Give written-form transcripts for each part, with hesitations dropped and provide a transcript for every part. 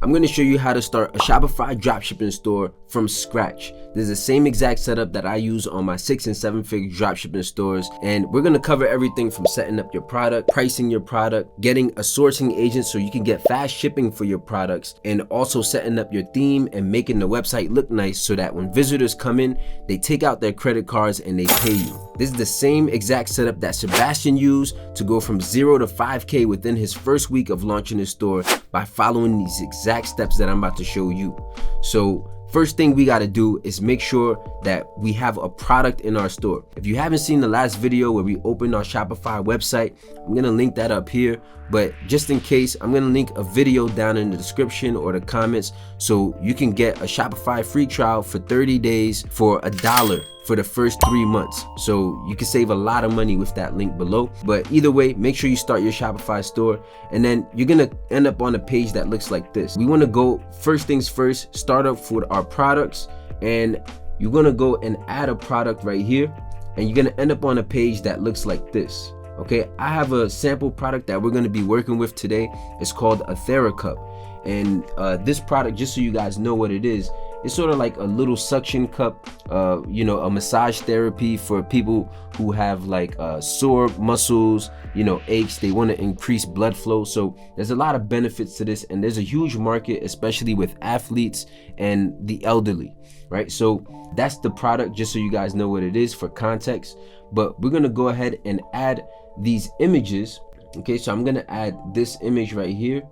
I'm going to show you how to start a Shopify dropshipping store from scratch. This is the same exact setup that I use on my 6- and 7-figure dropshipping stores, and we're going to cover everything from setting up your product, pricing your product, getting a sourcing agent so you can get fast shipping for your products, and also setting up your theme and making the website look nice so that when visitors come in, they take out their credit cards and they pay you. This is the same exact setup that Sebastian used to go from 0 to 5K within his first week of launching his store by following these exact steps that I'm about to show you. So first thing we got to do is make sure that we have a product in our store. If you haven't seen the last video where we opened our Shopify website, I'm going to link that up here. But just in case, I'm going to link a video down in the description or the comments so you can get a Shopify free trial for 30 days for $1 for the first 3 months. So you can save a lot of money with that link below. But either way, make sure you start your Shopify store, and then you're going to end up on a page that looks like this. We want to go first things first, start up with our products, and you're going to go and add a product right here, and you're going to end up on a page that looks like this. Okay, I have a sample product that we're going to be working with today. It's called a TheraCup, and this product, just so you guys know what it is, it's sort of like a little suction cup, a massage therapy for people who have like sore muscles, aches. They want to increase blood flow. So there's a lot of benefits to this, and there's a huge market, especially with athletes and the elderly, right? So that's the product, just so you guys know what it is for context. But we're gonna go ahead and add these images. Okay, so I'm gonna add this image right here.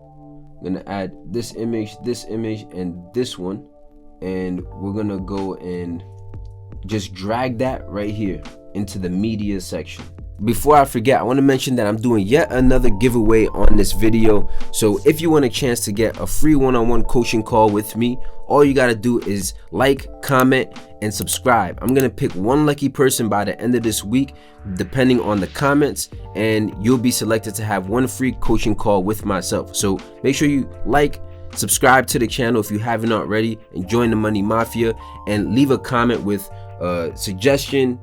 I'm gonna add this image, and this one. And we're gonna go and just drag that right here into the media section. Before I forget, I want to mention that I'm doing yet another giveaway on this video. So if you want a chance to get a free one-on-one coaching call with me, all you got to do is like, comment, and subscribe. I'm going to pick one lucky person by the end of this week, depending on the comments, and you'll be selected to have one free coaching call with myself. So make sure you like, subscribe to the channel if you haven't already, and join the Money Mafia, and leave a comment with a suggestion,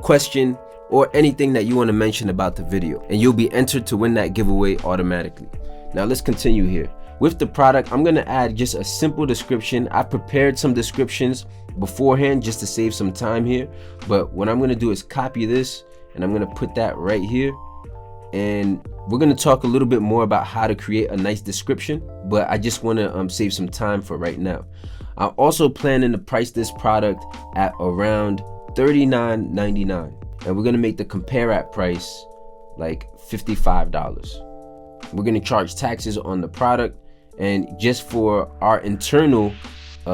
question, or anything that you want to mention about the video, and you'll be entered to win that giveaway automatically. Now let's continue here. With the product, I'm going to add just a simple description. I prepared some descriptions beforehand just to save some time here, but what I'm going to do is copy this, and I'm going to put that right here. And we're going to talk a little bit more about how to create a nice description, but I just want to save some time for right now. I'm also planning to price this product at around $39.99, and we're going to make the compare at price like $55. We're going to charge taxes on the product, and just for our internal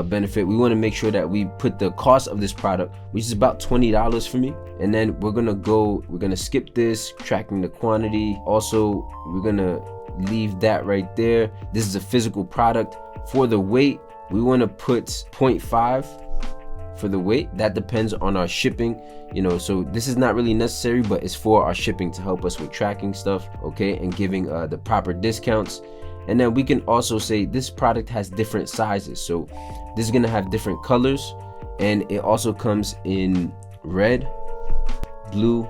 benefit, we want to make sure that we put the cost of this product, which is about $20 for me. And then we're gonna skip this, tracking the quantity. Also, we're gonna leave that right there. This is a physical product. For the weight, we want to put 0.5 for the weight. That depends on our shipping, so this is not really necessary, but it's for our shipping to help us with tracking stuff, okay, and giving the proper discounts. And then we can also say this product has different sizes, so this is gonna have different colors, and it also comes in red, blue,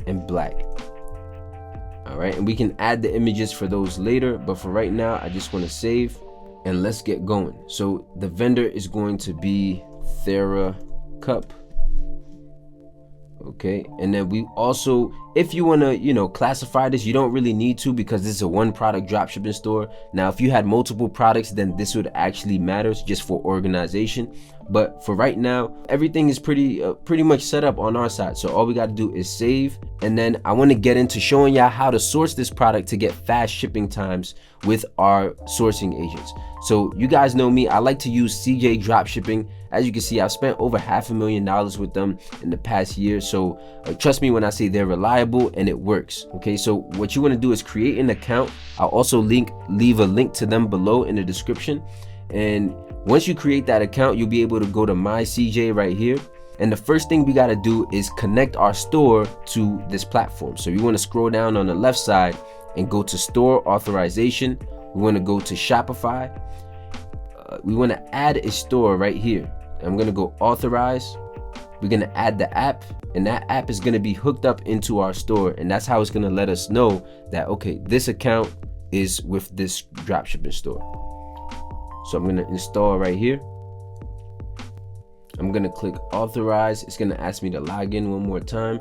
and black. All right, and we can add the images for those later, but for right now I just want to save, and let's get going. So the vendor is going to be TheraCup. Okay, and then we also, if you want to classify this, you don't really need to, because this is a one product dropshipping store. Now if you had multiple products, then this would actually matter just for organization, but for right now everything is pretty much set up on our side. So all we got to do is save, and then I want to get into showing y'all how to source this product to get fast shipping times with our sourcing agents. So you guys know me, I like to use CJ Dropshipping. As you can see, I've spent over $500,000 with them in the past year. So trust me when I say they're reliable and it works. Okay, so what you want to do is create an account. I'll also leave a link to them below in the description. And once you create that account, you'll be able to go to My CJ right here. And the first thing we got to do is connect our store to this platform. So you want to scroll down on the left side and go to Store Authorization. We want to go to Shopify. We want to add a store right here. I'm going to go Authorize. We're going to add the app, and that app is going to be hooked up into our store, and that's how it's going to let us know that, okay, this account is with this dropshipping store. So I'm going to install right here. I'm going to click authorize. It's going to ask me to log in one more time.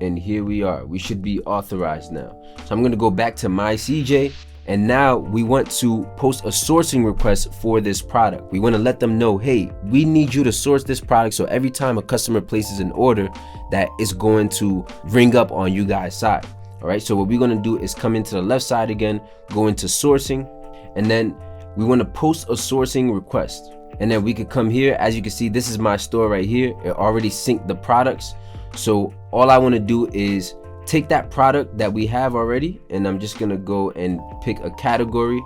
And here we are. We should be authorized now. So I'm going to go back to my CJ. And now we want to post a sourcing request for this product. We want to let them know, hey, we need you to source this product. So every time a customer places an order, that is going to ring up on you guys' side. All right. So what we're going to do is come into the left side again, go into sourcing, and then we want to post a sourcing request. And then we could come here. As you can see, this is my store right here. It already synced the products. So all I want to do is take that product that we have already, and I'm just gonna go and pick a category,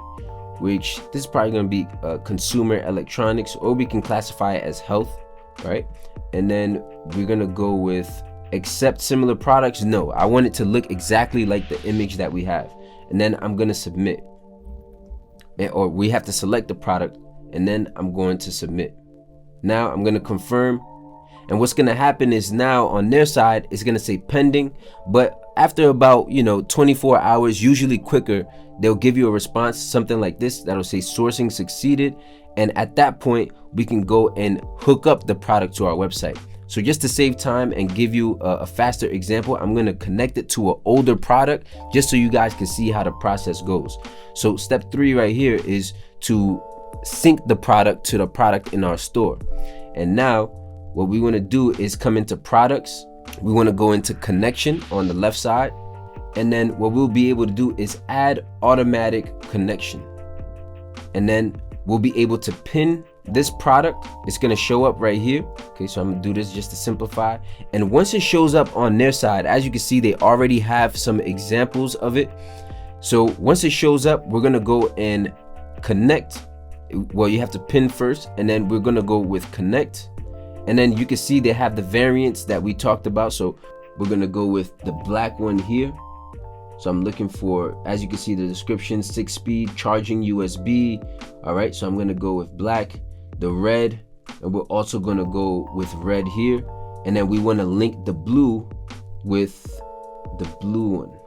which this is probably gonna be consumer electronics, or we can classify it as health, right? And then we're gonna go with accept similar products. No, I want it to look exactly like the image that we have. And then I'm gonna submit, or we have to select the product, and then I'm going to submit. Now I'm gonna confirm. And what's gonna happen is now on their side, it's gonna say pending, but after about 24 hours, usually quicker, they'll give you a response, something like this, that'll say sourcing succeeded. And at that point, we can go and hook up the product to our website. So just to save time and give you a faster example, I'm gonna connect it to an older product just so you guys can see how the process goes. So step 3 right here is to sync the product to the product in our store. And now, what we want to do is come into products. We want to go into connection on the left side. And then what we'll be able to do is add automatic connection. And then we'll be able to pin this product. It's going to show up right here. Okay, so I'm going to do this just to simplify. And once it shows up on their side, as you can see, they already have some examples of it. So once it shows up, we're going to go and connect. Well, you have to pin first, and then we're going to go with connect. And then you can see they have the variants that we talked about. So we're going to go with the black one here. So I'm looking for, as you can see the description, 6-speed charging USB. All right, so I'm going to go with black, the red, and we're also going to go with red here. And then we want to link the blue with the blue one.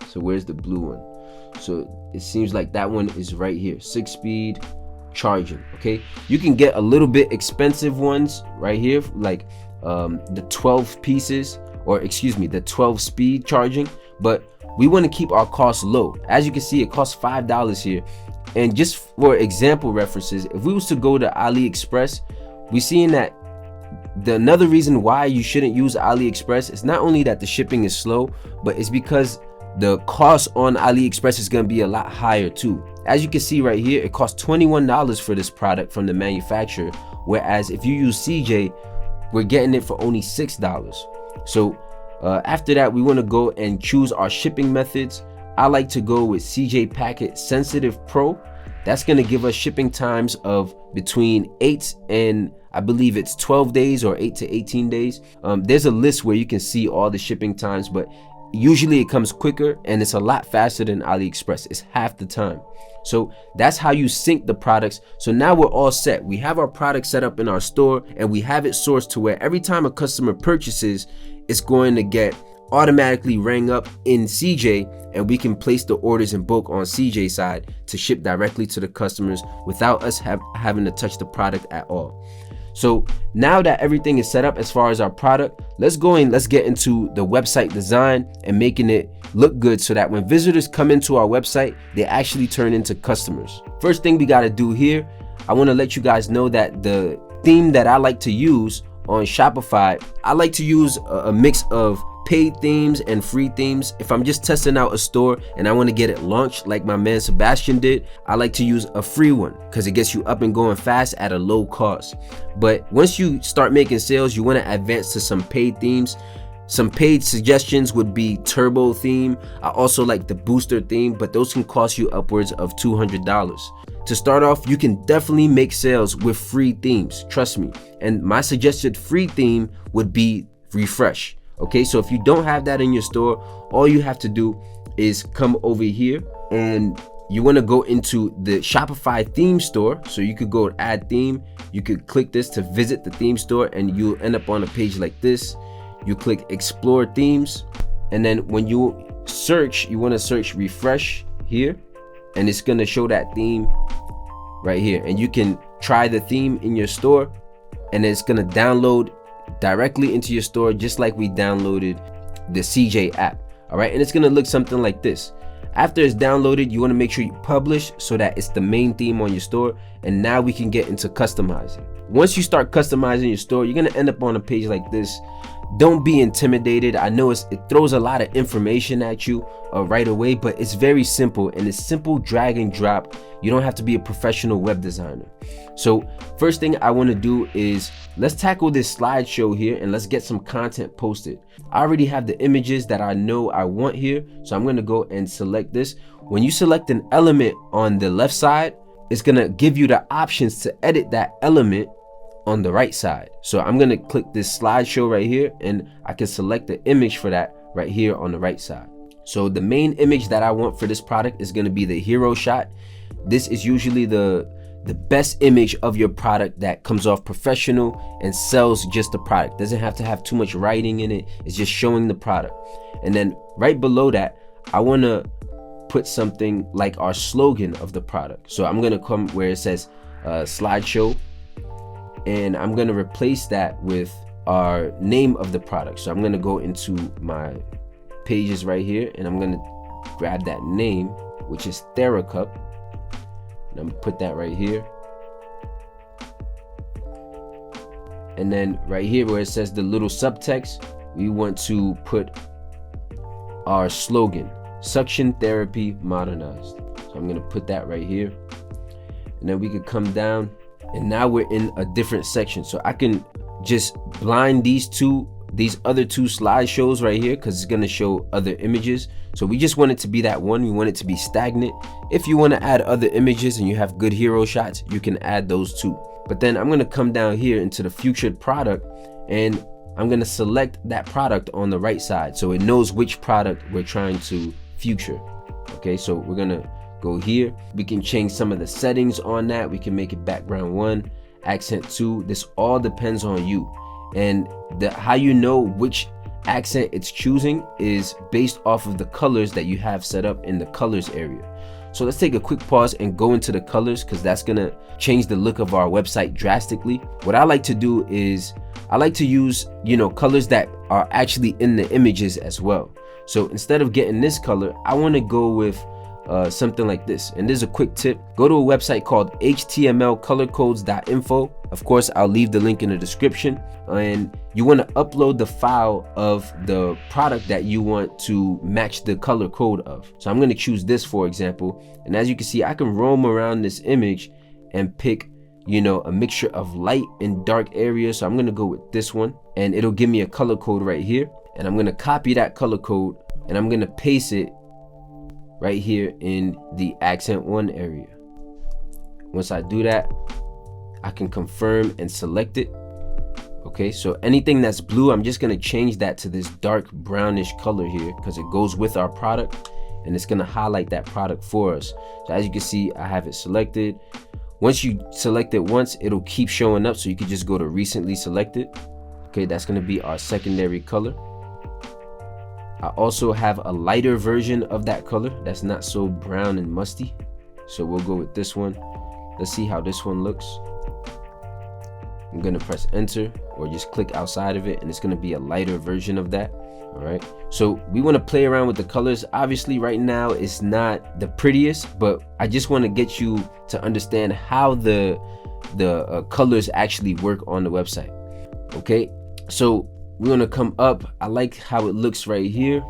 So where's the blue one? So it seems like that one is right here, 6-speed charging. Okay, you can get a little bit expensive ones right here, like the 12 pieces, or excuse me, the 12 speed charging, but we want to keep our costs low. As you can see, it costs $5 here. And just for example references, if we was to go to AliExpress, we're seeing that another reason why you shouldn't use AliExpress is not only that the shipping is slow, but it's because the cost on AliExpress is going to be a lot higher too. As you can see right here, it costs $21 for this product from the manufacturer, whereas if you use CJ, we're getting it for only $6. So after that, we want to go and choose our shipping methods. I like to go with CJ Packet Sensitive Pro. That's going to give us shipping times of between 8 and I believe it's 12 days or 8 to 18 days. There's a list where you can see all the shipping times, but usually it comes quicker and it's a lot faster than AliExpress. It's half the time. So that's how you sync the products. So now we're all set. We have our product set up in our store and we have it sourced to where every time a customer purchases, it's going to get automatically rang up in CJ, and we can place the orders in bulk on CJ side to ship directly to the customers without us having to touch the product at all. So now that everything is set up as far as our product, let's get into the website design and making it look good so that when visitors come into our website, they actually turn into customers. First thing we got to do here, I want to let you guys know that the theme that I like to use on Shopify, I like to use a mix of paid themes and free themes. If I'm just testing out a store and I want to get it launched like my man Sebastian did, I like to use a free one because it gets you up and going fast at a low cost. But once you start making sales, you want to advance to some paid themes. Some paid suggestions would be turbo theme. I also like the booster theme, but those can cost you upwards of $200. To start off, you can definitely make sales with free themes, trust me. And my suggested free theme would be refresh. Okay, so if you don't have that in your store, all you have to do is come over here and you want to go into the Shopify theme store. So you could go add theme. You could click this to visit the theme store and you'll end up on a page like this. You click explore themes. And then when you search, you want to search refresh here, and it's gonna show that theme right here, and you can try the theme in your store, and it's gonna download directly into your store just like we downloaded the CJ app. All right, and it's gonna look something like this. After it's downloaded, you want to make sure you publish so that it's the main theme on your store, and now we can get into customizing. Once you start customizing your store, you're gonna end up on a page like this. Don't be intimidated. I know it throws a lot of information at you right away, but it's very simple, and it's simple drag and drop. You don't have to be a professional web designer. So first thing I want to do is let's tackle this slideshow here, and let's get some content posted. I already have the images that I know I want here, so I'm going to go and select this. When you select an element on the left side, it's going to give you the options to edit that element on the right side. So I'm going to click this slideshow right here, and I can select the image for that right here on the right side. So the main image that I want for this product is going to be the hero shot. This is usually the best image of your product that comes off professional and sells just the product. Doesn't have to have too much writing in it. It's just showing the product. And then right below that, I want to put something like our slogan of the product. So I'm going to come where it says slideshow, and I'm going to replace that with our name of the product. So I'm going to go into my pages right here, and I'm going to grab that name, which is TheraCup, and I'm going to put that right here. And then right here where it says the little subtext, we want to put our slogan, suction therapy modernized. So I'm going to put that right here, and then we could come down, and now we're in a different section. So I can just blind these other two slideshows right here, because it's going to show other images. So we just want it to be that one. We want it to be stagnant. If you want to add other images and you have good hero shots, you can add those too. But then I'm going to come down here into the featured product, and I'm going to select that product on the right side so it knows which product we're trying to feature. Okay, so we're going to go here. We can change some of the settings on that. We can make it background 1, accent 2. This all depends on you, and how you know which accent it's choosing is based off of the colors that you have set up in the colors area. So let's take a quick pause and go into the colors, because that's gonna change the look of our website drastically. What I like to do is I like to use, colors that are actually in the images as well. So instead of getting this color, I want to go with something like this. And there's a quick tip. Go to a website called htmlcolorcodes.info. Of course, I'll leave the link in the description. And you want to upload the file of the product that you want to match the color code of. So I'm going to choose this, for example. And as you can see, I can roam around this image and pick, a mixture of light and dark areas. So I'm going to go with this one, and it'll give me a color code right here. And I'm going to copy that color code, and I'm going to paste it right here in the accent 1 area. Once I do that, I can confirm and select it. Okay, so anything that's blue, I'm just going to change that to this dark brownish color here, because it goes with our product, and it's going to highlight that product for us. So as you can see, I have it selected. Once you select it once, it'll keep showing up, so you can just go to recently selected. Okay, that's going to be our secondary color. I also have a lighter version of that color that's not so brown and musty, so we'll go with this one. Let's see how this one looks. I'm gonna press enter, or just click outside of it, and it's gonna be a lighter version of that. All right, so we want to play around with the colors. Obviously right now it's not the prettiest, but I just want to get you to understand how the colors actually work on the website. Okay, so we're gonna come up. I like how it looks right here.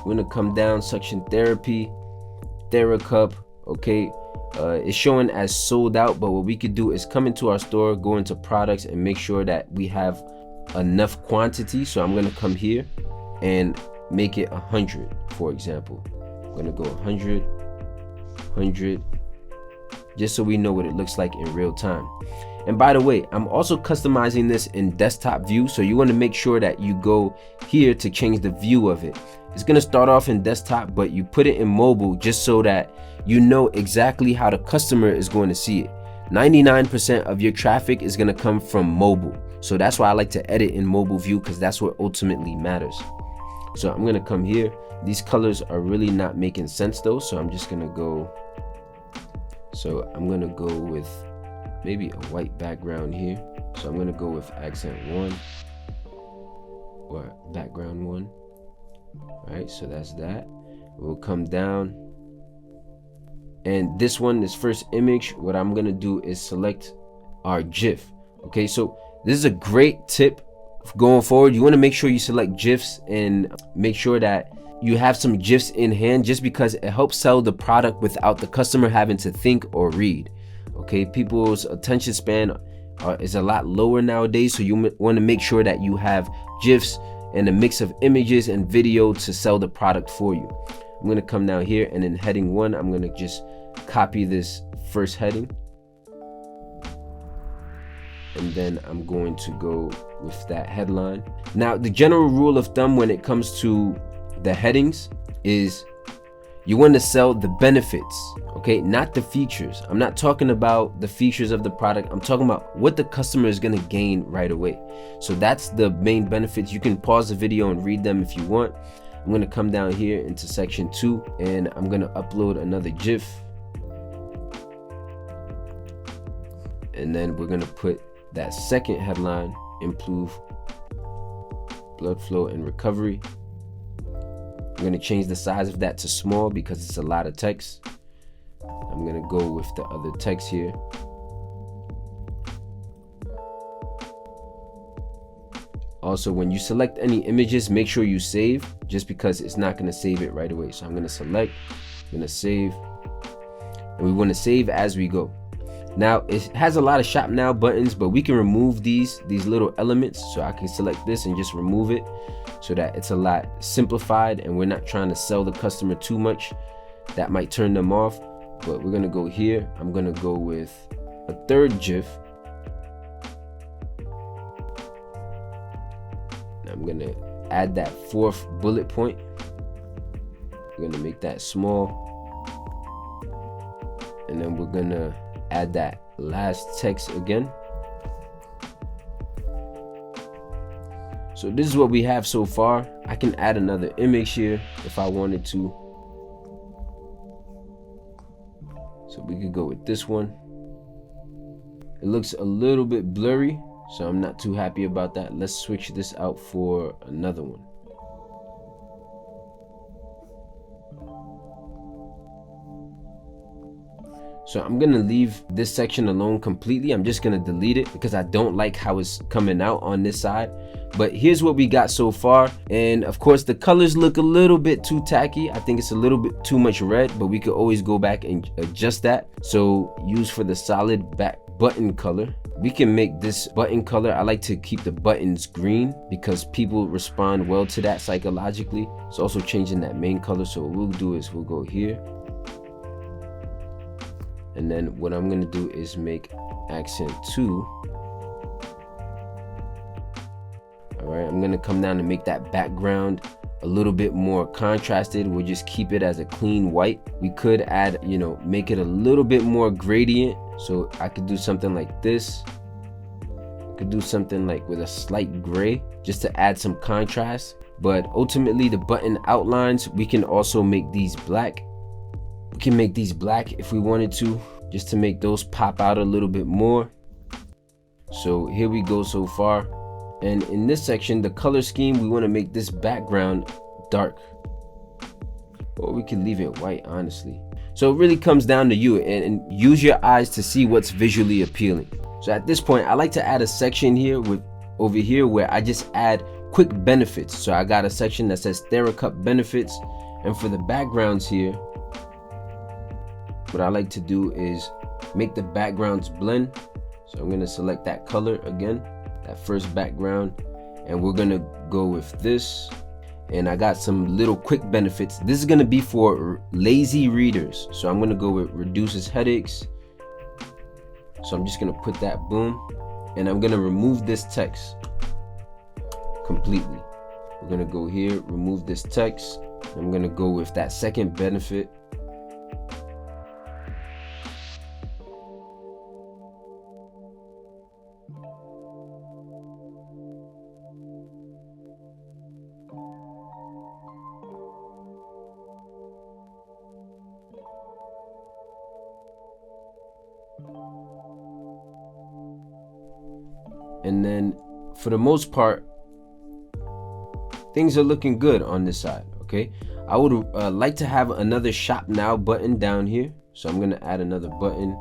We're gonna come down, suction therapy, TheraCup. Okay, it's showing as sold out, but what we could do is come into our store, go into products, and make sure that we have enough quantity. So I'm gonna come here and make it 100, for example. I'm gonna go 100, just so we know what it looks like in real time. And by the way, I'm also customizing this in desktop view, so you want to make sure that you go here to change the view of it. It's going to start off in desktop, but you put it in mobile just so that you know exactly how the customer is going to see it. 99% of your traffic is going to come from mobile, so that's why I like to edit in mobile view, because that's what ultimately matters. So I'm gonna come here. These colors are really not making sense though, so I'm just gonna go, with maybe a white background here. So I'm gonna go with accent 1 or background 1. All right, so that's that. We'll come down, and this first image, what I'm gonna do is select our GIF. Okay, so this is a great tip going forward. You want to make sure you select GIFs and make sure that you have some GIFs in hand, just because it helps sell the product without the customer having to think or read. Okay, people's attention span is a lot lower nowadays, so you want to make sure that you have GIFs and a mix of images and video to sell the product for you. I'm going to come down here, and in heading 1, I'm going to just copy this first heading, and then I'm going to go with that headline. Now, the general rule of thumb when it comes to the headings is you want to sell the benefits, okay, not the features. I'm not talking about the features of the product. I'm talking about what the customer is going to gain right away. So that's the main benefits. You can pause the video and read them if you want. I'm going to come down here into section 2, and I'm going to upload another GIF, and then we're going to put that second headline, improve blood flow and recovery. I'm going to change the size of that to small because it's a lot of text. I'm going to go with the other text here. Also, when you select any images, make sure you save, just because it's not going to save it right away. So I'm going to select, I'm going to save, and we want to save as we go. Now, it has a lot of shop now buttons, but we can remove these little elements. So I can select this and just remove it, so that it's a lot simplified and we're not trying to sell the customer too much. That might turn them off, but we're going to go here. I'm going to go with a third GIF. I'm going to add that fourth bullet point. We're going to make that small, and then we're going to add that last text again. So this is what we have so far. I can add another image here if I wanted to. So we could go with this one. It looks a little bit blurry, so I'm not too happy about that. Let's switch this out for another one. So I'm gonna leave this section alone completely. I'm just gonna delete it because I don't like how it's coming out on this side. But here's what we got so far. And of course, the colors look a little bit too tacky. I think it's a little bit too much red, but we could always go back and adjust that. So use for the solid back button color. We can make this button color. I like to keep the buttons green because people respond well to that psychologically. It's also changing that main color. So what we'll do is we'll go here. And then what I'm gonna do is make accent 2. All right, I'm gonna come down and make that background a little bit more contrasted. We'll just keep it as a clean white. We could add, make it a little bit more gradient. So I could do something like this. I could do something like with a slight gray, just to add some contrast. But ultimately, the button outlines, we can also make these black. We can make these black if we wanted to, just to make those pop out a little bit more. So here we go so far. And in this section, the color scheme, we want to make this background dark. Or we can leave it white, honestly. So it really comes down to you, and use your eyes to see what's visually appealing. So at this point, I like to add a section here over here where I just add quick benefits. So I got a section that says TheraCup benefits. And for the backgrounds here, what I like to do is make the backgrounds blend. So I'm gonna select that color again, that first background, and we're gonna go with this. And I got some little quick benefits. This is gonna be for lazy readers. So I'm gonna go with reduces headaches. So I'm just gonna put that, boom. And I'm gonna remove this text completely. We're gonna go here, remove this text. I'm gonna go with that second benefit. And then for the most part, things are looking good on this side. Okay, I would like to have another shop now button down here, so I'm gonna add another button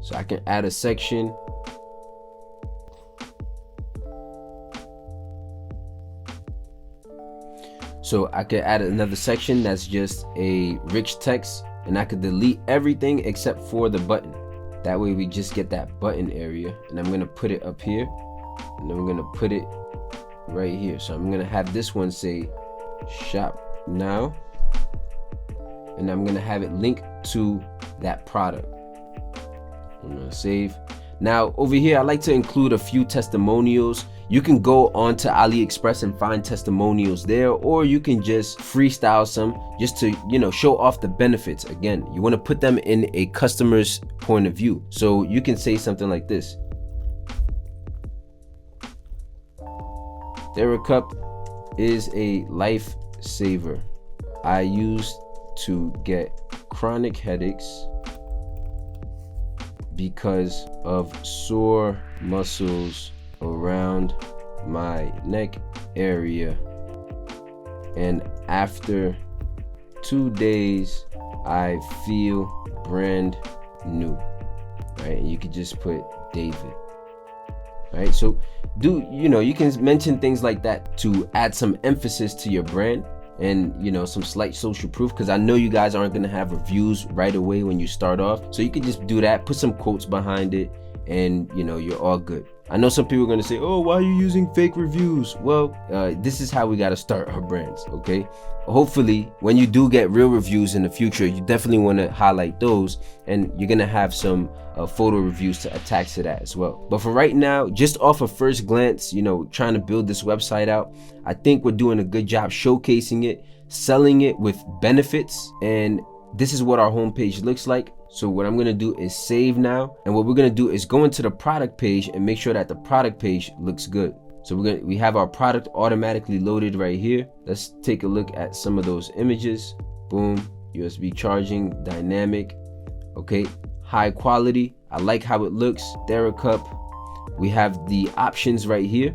so I can add a section. So I could add another section that's just a rich text, and I could delete everything except for the button. That way we just get that button area, and I'm gonna put it up here, and then we're gonna put it right here. So I'm gonna have this one say shop now, and I'm gonna have it linked to that product. I'm gonna save. Now over here, I like to include a few testimonials. You can go onto AliExpress and find testimonials there, or you can just freestyle some just to, you know, show off the benefits. Again, you want to put them in a customer's point of view. So you can say something like this. TheraCup is a lifesaver. I used to get chronic headaches because of sore muscles around my neck area, and after 2 days I feel brand new. Right, and you could just put David. Right, so you can mention things like that to add some emphasis to your brand, and some slight social proof, because I know you guys aren't going to have reviews right away when you start off. So you can just do that, put some quotes behind it, and you're all good. I know some people are going to say, oh, why are you using fake reviews? Well, this is how we got to start our brands. Okay, hopefully when you do get real reviews in the future, you definitely want to highlight those, and you're going to have some photo reviews to attach to that as well. But for right now, just off of first glance, trying to build this website out, I think we're doing a good job showcasing it, selling it with benefits, and this is what our homepage looks like. So what I'm gonna do is save now, and what we're gonna do is go into the product page and make sure that the product page looks good. So we have our product automatically loaded right here. Let's take a look at some of those images. Boom, USB charging, dynamic, okay, high quality. I like how it looks. TheraCup. We have the options right here,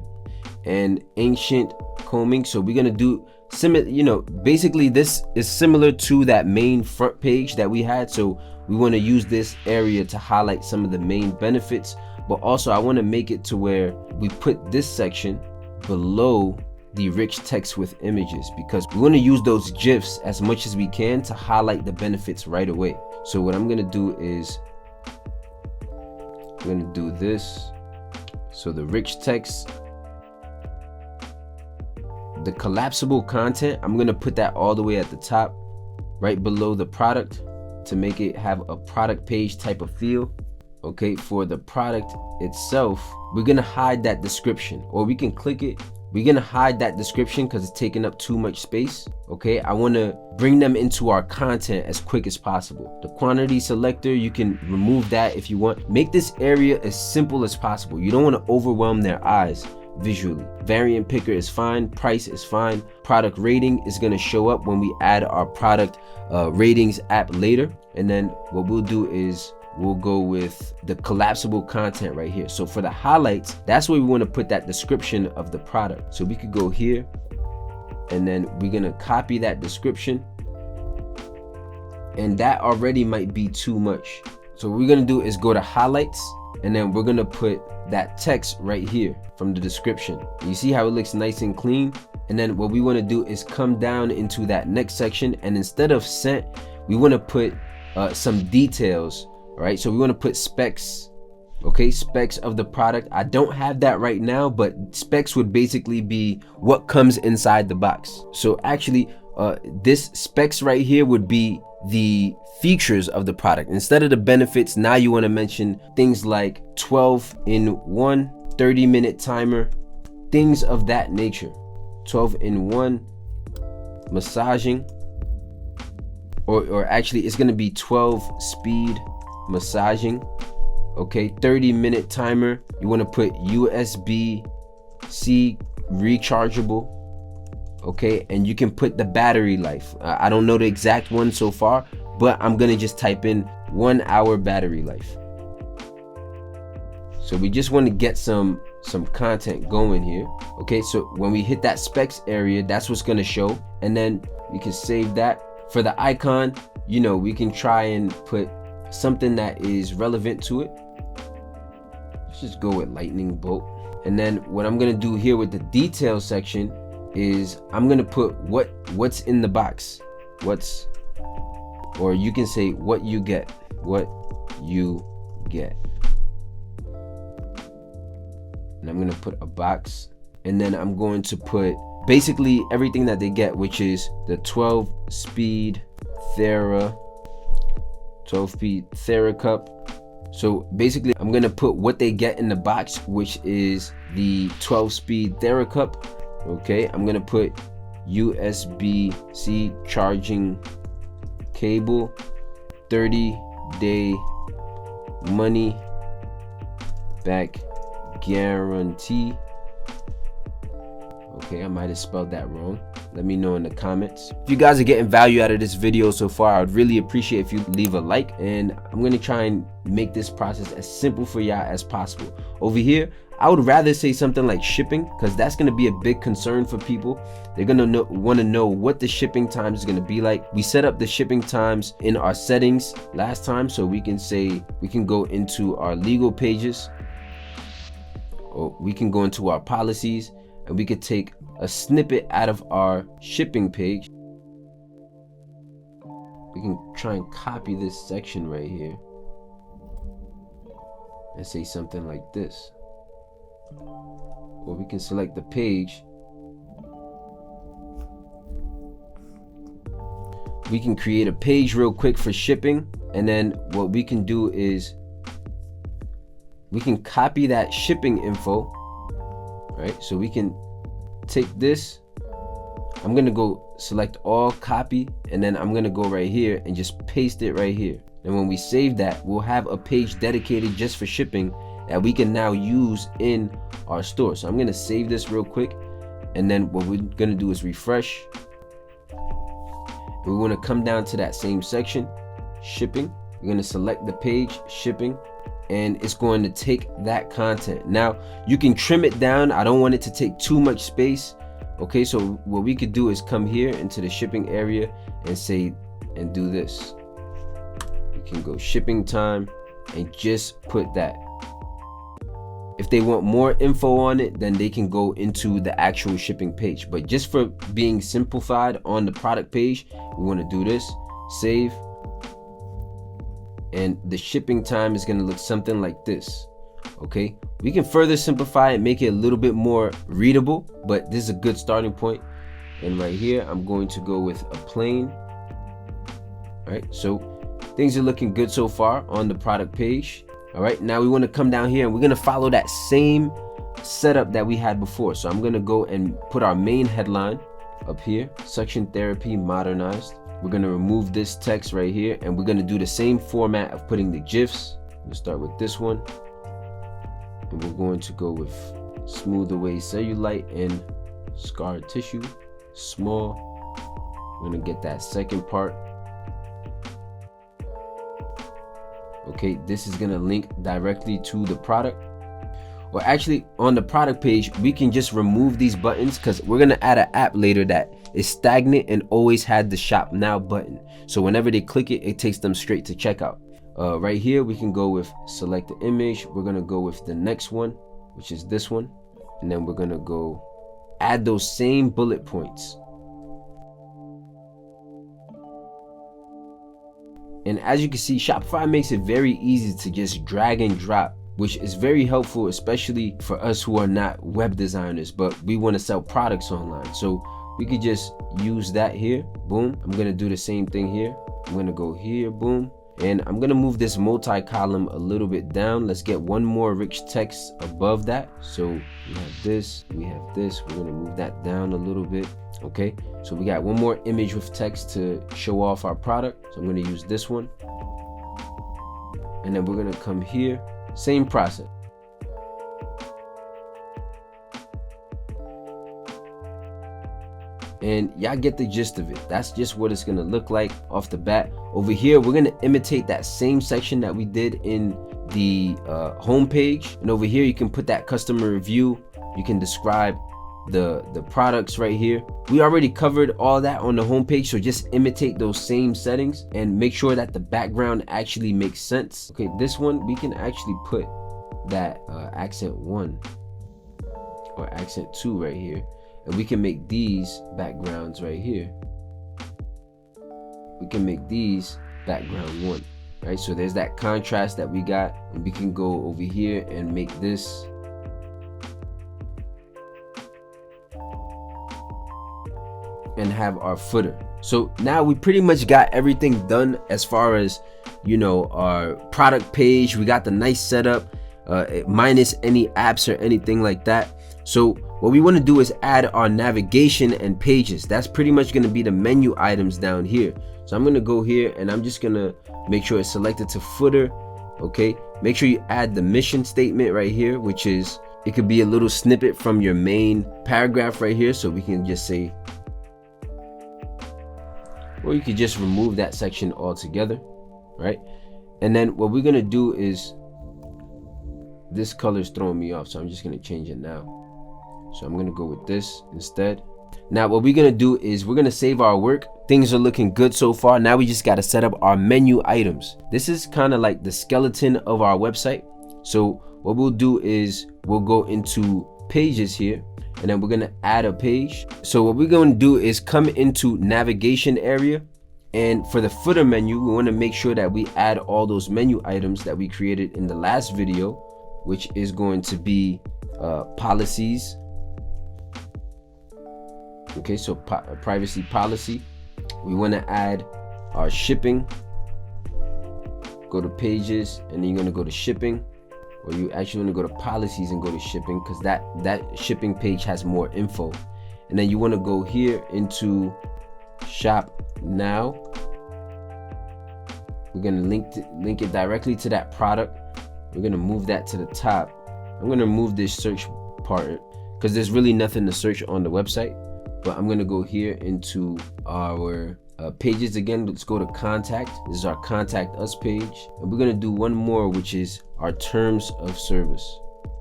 and ancient combing. So we're gonna do similar, basically this is similar to that main front page that we had. So we want to use this area to highlight some of the main benefits, but also I want to make it to where we put this section below the rich text with images, because we want to use those GIFs as much as we can to highlight the benefits right away. So what I'm going to do is I'm going to do this. So the rich text, the collapsible content, I'm going to put that all the way at the top, right below the product, to make it have a product page type of feel. Okay, for the product itself, we're gonna hide that description, or we can click it. We're gonna hide that description because it's taking up too much space. Okay, I want to bring them into our content as quick as possible. The quantity selector, you can remove that if you want. Make this area as simple as possible. You don't want to overwhelm their eyes visually. Variant picker is fine, price is fine. Product rating is going to show up when we add our product ratings app later. And then what we'll do is we'll go with the collapsible content right here. So for the highlights, that's where we want to put that description of the product. So we could go here, and then we're going to copy that description, and that already might be too much. So what we're going to do is go to highlights, and then we're going to put that text right here from the description. You see how it looks nice and clean? And then what we want to do is come down into that next section, and instead of sent, we want to put some details. All right, so we want to put specs. Okay, specs of the product. I don't have that right now, but specs would basically be what comes inside the box. So actually this specs right here would be the features of the product. Instead of the benefits, now you want to mention things like 12-in-1, 30-minute timer, things of that nature. 12-in-1 massaging, or actually it's going to be 12 speed massaging. Okay, 30-minute timer. You want to put USB-C rechargeable. Okay, and you can put the battery life. I don't know the exact one so far, but I'm gonna just type in 1 hour battery life. So we just want to get some content going here. Okay, so when we hit that specs area, that's what's gonna show, and then we can save that. For the icon, you know, we can try and put something that is relevant to it. Let's just go with lightning bolt. And then what I'm gonna do here with the detail section is I'm gonna put what's in the box, or you can say what you get. And I'm gonna put a box, and then I'm going to put basically everything that they get, which is the 12-speed Thera cup. So basically I'm gonna put what they get in the box, which is the 12-speed Thera cup. Okay, I'm gonna put USB-C charging cable, 30-day money back guarantee. Okay, I might have spelled that wrong. Let me know in the comments. If you guys are getting value out of this video so far, I would really appreciate if you leave a like, and I'm gonna try and make this process as simple for y'all as possible. Over here, I would rather say something like shipping, because that's gonna be a big concern for people. They're gonna want to know what the shipping time is gonna be like. We set up the shipping times in our settings last time, so we can say, we can go into our legal pages, or we can go into our policies, and we could take a snippet out of our shipping page. We can try and copy this section right here and say something like this. Or we can select the page. We can create a page real quick for shipping, and then what we can do is we can copy that shipping info, right? So we can take this, I'm gonna go select all, copy, and then I'm gonna go right here and just paste it right here. And when we save that, we'll have a page dedicated just for shipping that we can now use in our store. So I'm gonna save this real quick, and then what we're gonna do is refresh. We want to come down to that same section, shipping. We're going to select the page, shipping, and it's going to take that content. Now you can trim it down. I don't want it to take too much space. Okay, so what we could do is come here into the shipping area and say, and do this. We can go shipping time and just put that. If they want more info on it, then they can go into the actual shipping page. But just for being simplified on the product page, we want to do this, save, and the shipping time is going to look something like this. Okay, we can further simplify and make it a little bit more readable, but this is a good starting point. And right here, I'm going to go with a plain. All right, so things are looking good so far on the product page. All right, now we want to come down here and we're going to follow that same setup that we had before. So I'm going to go and put our main headline up here, section therapy modernized. We're going to remove this text right here, and we're going to do the same format of putting the GIFs. We'll start with this one, and we're going to go with smooth away cellulite and scar tissue, small. We're going to get that second part. Okay, this is going to link directly to the product. Or actually, on the product page, we can just remove these buttons because we're going to add an app later that is stagnant and always had the shop now button. So whenever they click it, it takes them straight to checkout. Right here, we can go with select the image. We're going to go with the next one, which is this one. And then we're going to go add those same bullet points. And as you can see, Shopify makes it very easy to just drag and drop, which is very helpful, especially for us who are not web designers, but we want to sell products online. So we could just use that here. Boom. I'm going to do the same thing here. I'm going to go here. Boom. And I'm going to move this multi-column a little bit down. Let's get one more rich text above that. So we have this, we have this. We're going to move that down a little bit. Okay. So we got one more image with text to show off our product. So I'm going to use this one. And then we're going to come here. Same process. And y'all get the gist of it. That's just what it's gonna look like off the bat. Over here, we're gonna imitate that same section that we did in the home page. And over here, you can put that customer review. You can describe the products right here. We already covered all that on the home page, so just imitate those same settings and make sure that the background actually makes sense. Okay, this one, we can actually put that accent 1 or accent 2 right here. And we can make these backgrounds right here. We can make these background 1, right? So there's that contrast that we got. And we can go over here and make this and have our footer. So now we pretty much got everything done as far as, you know, our product page. We got the nice setup, minus any apps or anything like that. So what we want to do is add our navigation and pages. That's pretty much going to be the menu items down here. So I'm going to go here and I'm just going to make sure it's selected to footer. Okay, make sure you add the mission statement right here, which is, it could be a little snippet from your main paragraph right here. So we can just say, or you could just remove that section altogether, right? And then what we're going to do is, this color is throwing me off, so I'm just going to change it now. So I'm gonna go with this instead. Now what we're gonna do is we're gonna save our work. Things are looking good so far. Now we just gotta set up our menu items. This is kind of like the skeleton of our website. So what we'll do is we'll go into pages here, and then we're gonna add a page. So what we're gonna do is come into navigation area, and for the footer menu, we want to make sure that we add all those menu items that we created in the last video, which is going to be policies. Okay, so privacy policy. We want to add our shipping. Go to pages, and then you're going to go to shipping, or you actually want to go to policies and go to shipping, because that shipping page has more info. And then you want to go here into shop now. We're going to link it directly to that product. We're going to move that to the top. I'm going to move this search part because there's really nothing to search on the website. But I'm gonna go here into our pages again. Let's go to contact. This is our contact us page, and we're gonna do one more, which is our terms of service,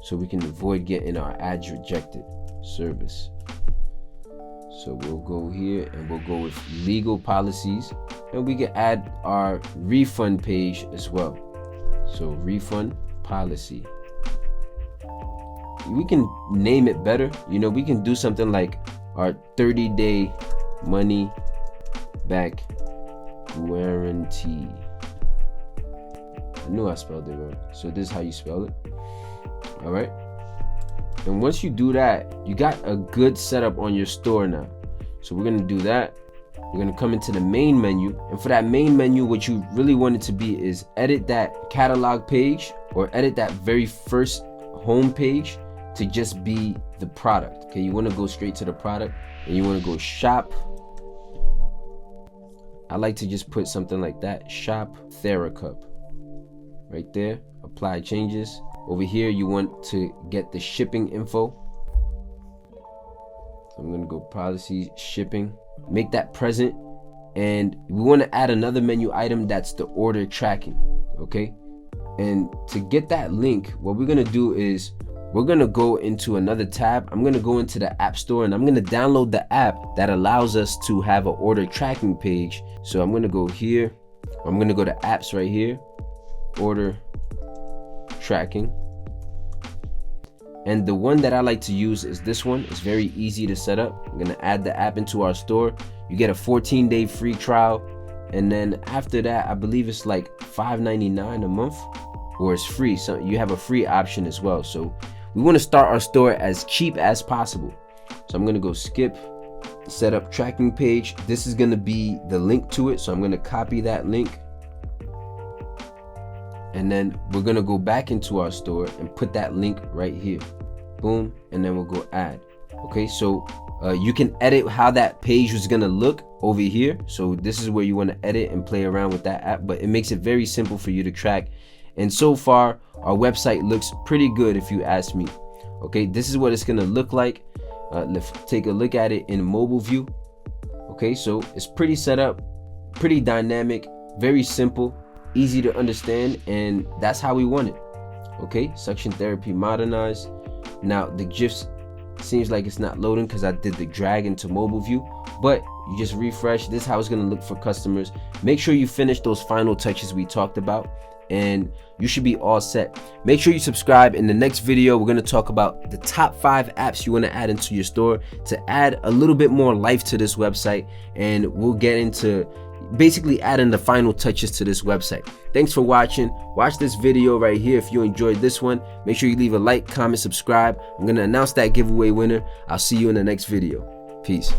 so we can avoid getting our ads rejected service. So we'll go here and we'll go with legal policies, and we can add our refund page as well. So refund policy. We can name it better. You know, we can do something like our 30-day money back guarantee. I knew I spelled it wrong. So this is how you spell it. All right. And once you do that, you got a good setup on your store now. So we're going to do that. We're going to come into the main menu. And for that main menu, what you really want it to be is edit that catalog page, or edit that very first home page to just be the product. Okay, you want to go straight to the product, and you want to go shop. I like to just put something like that, shop TheraCup right there. Apply changes. Over here you want to get the shipping info. So I'm going to go policies, shipping, make that present, and we want to add another menu item, that's the order tracking. Okay, and to get that link, what we're going to do is we're going to go into another tab. I'm going to go into the App Store, and I'm going to download the app that allows us to have an order tracking page. So I'm going to go here. I'm going to go to apps right here, order tracking. And the one that I like to use is this one. It's very easy to set up. I'm going to add the app into our store. You get a 14-day free trial. And then after that, I believe it's like $5.99 a month, or it's free. So you have a free option as well. So we want to start our store as cheap as possible. So I'm going to go skip, set up tracking page. This is going to be the link to it. So I'm going to copy that link. And then we're going to go back into our store and put that link right here. Boom. And then we'll go add. Okay. So you can edit how that page was going to look over here. So this is where you want to edit and play around with that app, but it makes it very simple for you to track. And so far, our website looks pretty good if you ask me. Okay, this is what it's gonna look like. Let's take a look at it in mobile view. Okay, so it's pretty set up, pretty dynamic, very simple, easy to understand, and that's how we want it. Okay, suction therapy modernized. Now the GIFs seems like it's not loading because I did the drag into mobile view, but you just refresh. This is how it's going to look for customers. Make sure you finish those final touches we talked about, and you should be all set. Make sure you subscribe. In the next video, we're going to talk about the top 5 apps you want to add into your store to add a little bit more life to this website, and we'll get into basically adding the final touches to this website. Thanks for watching. Watch this video right here. If you enjoyed this one, make sure you leave a like, comment, subscribe. I'm going to announce that giveaway winner. I'll see you in the next video. Peace.